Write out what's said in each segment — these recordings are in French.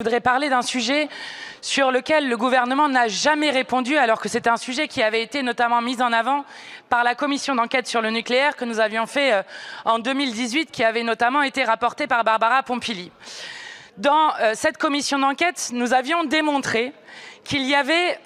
Je voudrais parler d'un sujet sur lequel le gouvernement n'a jamais répondu, alors que c'était un sujet qui avait été notamment mis en avant par la commission d'enquête sur le nucléaire que nous avions fait en 2018, qui avait notamment été rapportée par Barbara Pompili. Dans cette commission d'enquête, nous avions démontré qu'il y avait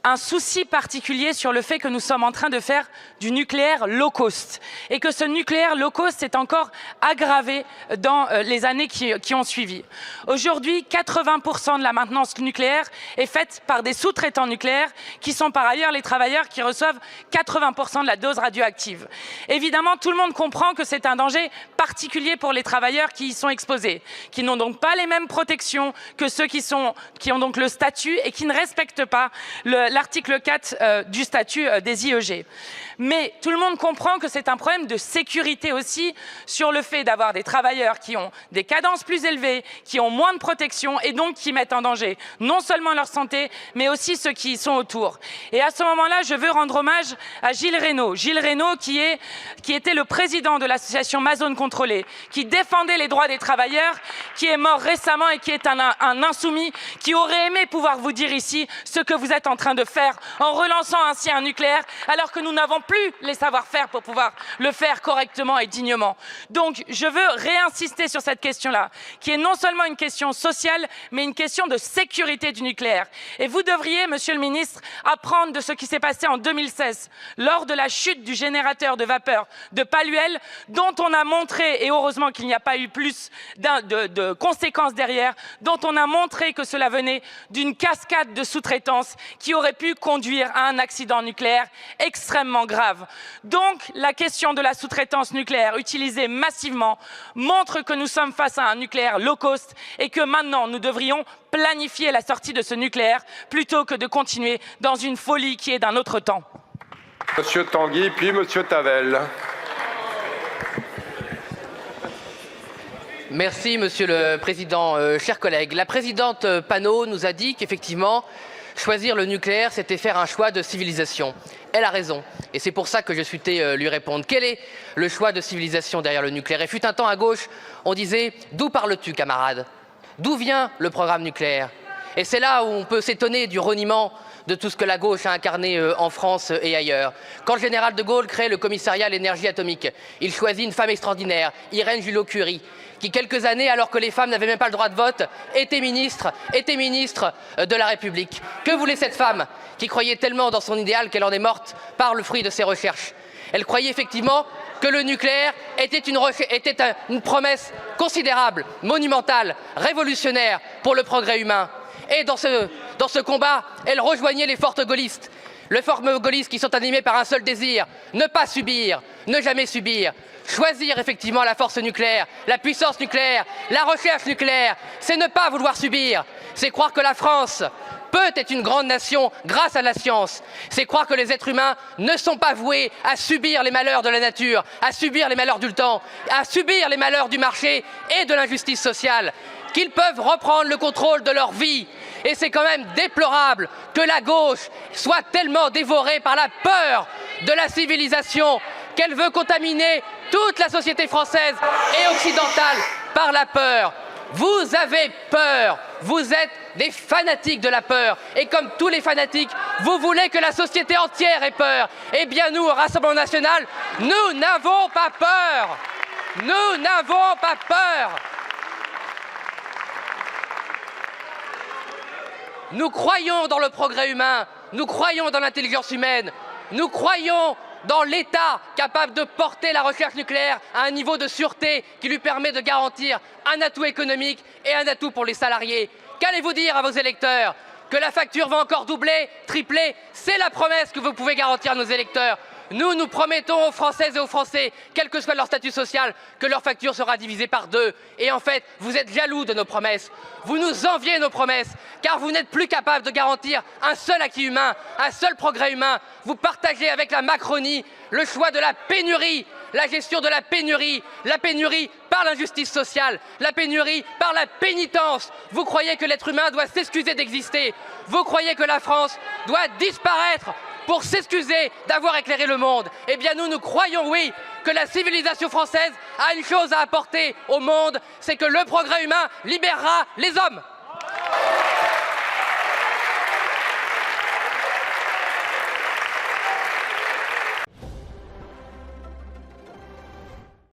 un souci particulier sur le fait que nous sommes en train de faire du nucléaire low cost et que ce nucléaire low cost est encore aggravé dans les années qui ont suivi. Aujourd'hui, 80% de la maintenance nucléaire est faite par des sous-traitants nucléaires qui sont par ailleurs les travailleurs qui reçoivent 80% de la dose radioactive. Évidemment, tout le monde comprend que c'est un danger particulier pour les travailleurs qui y sont exposés, qui n'ont donc pas les mêmes protections que ceux qui ont donc le statut et qui ne respectent pas l'article 4 du statut des IEG. Mais tout le monde comprend que c'est un problème de sécurité aussi sur le fait d'avoir des travailleurs qui ont des cadences plus élevées, qui ont moins de protection et donc qui mettent en danger non seulement leur santé, mais aussi ceux qui y sont autour. Et à ce moment-là, je veux rendre hommage à Gilles Reynaud. Gilles Reynaud qui était le président de l'association Ma Zone Contrôlée, qui défendait les droits des travailleurs, qui est mort récemment et qui est un insoumis, qui aurait aimé pouvoir vous dire ici ce que vous êtes en train de faire en relançant ainsi un nucléaire alors que nous n'avons plus les savoir-faire pour pouvoir le faire correctement et dignement. Donc je veux réinsister sur cette question-là, qui est non seulement une question sociale, mais une question de sécurité du nucléaire. Et vous devriez, monsieur le ministre, apprendre de ce qui s'est passé en 2016, lors de la chute du générateur de vapeur de Paluel, dont on a montré, et heureusement qu'il n'y a pas eu plus de conséquences derrière, dont on a montré que cela venait d'une cascade de sous-traitance qui aurait pu conduire à un accident nucléaire extrêmement grave. Donc, la question de la sous-traitance nucléaire utilisée massivement montre que nous sommes face à un nucléaire low cost et que maintenant, nous devrions planifier la sortie de ce nucléaire plutôt que de continuer dans une folie qui est d'un autre temps. Monsieur Tanguy, puis Monsieur Tavel. Merci, Monsieur le Président. Chers collègues, la présidente Panot nous a dit qu'effectivement, choisir le nucléaire, c'était faire un choix de civilisation. Elle a raison. Et c'est pour ça que je souhaitais lui répondre. Quel est le choix de civilisation derrière le nucléaire? Et fut un temps à gauche, on disait « D'où parles-tu, camarade? D'où vient le programme nucléaire ?» Et c'est là où on peut s'étonner du reniement de tout ce que la gauche a incarné en France et ailleurs. Quand le général de Gaulle crée le commissariat à l'énergie atomique, il choisit une femme extraordinaire, Irène Joliot-Curie, qui quelques années, alors que les femmes n'avaient même pas le droit de vote, était ministre de la République. Que voulait cette femme qui croyait tellement dans son idéal qu'elle en est morte par le fruit de ses recherches? Elle croyait effectivement que le nucléaire était une promesse considérable, monumentale, révolutionnaire pour le progrès humain. Et dans ce combat, elle rejoignait les fortes gaullistes. Les fortes gaullistes qui sont animées par un seul désir, ne pas subir, ne jamais subir. Choisir effectivement la force nucléaire, la puissance nucléaire, la recherche nucléaire, c'est ne pas vouloir subir. C'est croire que la France peut être une grande nation grâce à la science. C'est croire que les êtres humains ne sont pas voués à subir les malheurs de la nature, à subir les malheurs du temps, à subir les malheurs du marché et de l'injustice sociale, qu'ils peuvent reprendre le contrôle de leur vie. Et c'est quand même déplorable que la gauche soit tellement dévorée par la peur de la civilisation qu'elle veut contaminer toute la société française et occidentale par la peur. Vous avez peur, vous êtes des fanatiques de la peur. Et comme tous les fanatiques, vous voulez que la société entière ait peur. Eh bien nous, au Rassemblement national, nous n'avons pas peur. Nous n'avons pas peur. Nous croyons dans le progrès humain, nous croyons dans l'intelligence humaine, nous croyons dans l'État capable de porter la recherche nucléaire à un niveau de sûreté qui lui permet de garantir un atout économique et un atout pour les salariés. Qu'allez-vous dire à vos électeurs? Que la facture va encore doubler, tripler? C'est la promesse que vous pouvez garantir à nos électeurs. Nous promettons aux Françaises et aux Français, quel que soit leur statut social, que leur facture sera divisée par 2. Et en fait, vous êtes jaloux de nos promesses. Vous nous enviez nos promesses, car vous n'êtes plus capable de garantir un seul acquis humain, un seul progrès humain. Vous partagez avec la Macronie le choix de la pénurie, la gestion de la pénurie par l'injustice sociale, la pénurie par la pénitence. Vous croyez que l'être humain doit s'excuser d'exister. Vous croyez que la France doit disparaître pour s'excuser d'avoir éclairé le monde. Eh bien nous croyons, oui, que la civilisation française a une chose à apporter au monde, c'est que le progrès humain libérera les hommes.